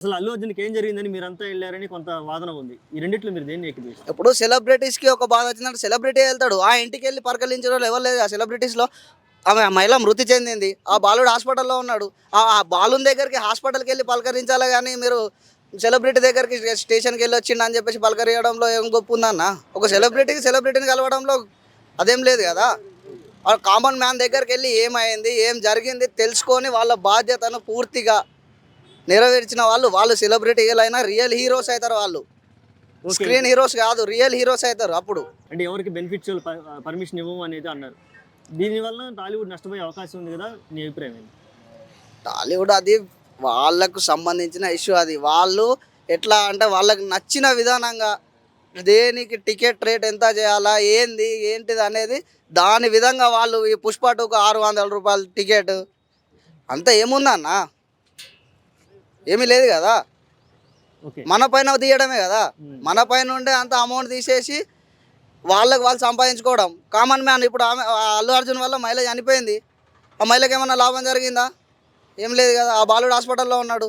అసలు అల్లు అర్జున్‌కి ఏం జరిగిందని మీరంతా ఎళ్లారని కొంత వాదన ఉంది. ఈ రెండిట్లో మీరు దేన్ని ఏకీభవిస్తారు? ఇప్పుడు సెలబ్రిటీస్‌కి ఒక బాధ వచ్చిందంటే సెలబ్రిటీ వెళ్తాడు. ఆ ఇంటికెళ్ళి పలకరించేవాళ్ళు ఎవరు లేరు. ఆ సెలబ్రిటీస్‌లో ఆమె ఆ మహిళ మృతి చెందింది. ఆ బాలుడు హాస్పిటల్‌లో ఉన్నాడు. ఆ బాలుని దగ్గరికి హాస్పిటల్‌కెళ్ళి పలకరించాలే గాని మీరు సెలబ్రిటీ దగ్గరికి స్టేషన్‌కెళ్ళి వచ్చిండు అని చెప్పేసి పలకరియడంలో ఏం గొప్పుందన్న? ఒక సెలబ్రిటీని కలవడంలో అదేం లేదు గదా! ఆ కామన్ మ్యాన్ దగ్గరికెళ్ళి ఏమైంది? ఏం జరిగింది? తెలుసుకొని వాళ్ళ బాధ్యతను పూర్తిగా నెరవేర్చిన వాళ్ళు సెలబ్రిటీలైనా రియల్ హీరోస్ అయితారు వాళ్ళు. ఓకే. స్క్రీన్ హీరోస్ కాదు. రియల్ హీరోస్ అయితారు అప్పుడు. అంటే ఎవరికి బెనిఫిషియల్ పర్మిషన్ ఇవ్వము అనేది అన్నారు. దీనివల్ల టాలీవుడ్ నష్టపోయే అవకాశం ఉంది గదా! నీ అభిప్రాయం ఏంటి? టాలీవుడ్ అది వాళ్ళకు సంబంధించిన ఇష్యూ అది. వాళ్ళు ఎట్లా అంటే వాళ్ళకి నచ్చిన విధానంగా దేనికి టికెట్ రేట్ ఎంత చేయాలా? ఏంది? ఏంటిది అనేది దాని విధంగా వాళ్ళు ఈ 'పుష్ప 2'కు రూ. 600 టికెట్ అంత ఏముందన్న? ఏమీ లేదు గదా! ఓకే. మన పైన తీయడమే గదా! హ్మ్. మన పైనుండే అంత అమౌంట్ తీసేసి వాళ్ళకి వాళ్ళు సంపాదించుకోవడం. కామన్ మ్యాన్ ఇప్పుడు ఆమె అల్లు అర్జున్ వల్ల మహిళ చనిపోయింది. ఆ మహిళకేమన్నా లాభం జరిగిందా? ఏం లేదు గదా! ఆ బాలుడు హాస్పిటల్‌లో ఉన్నాడు.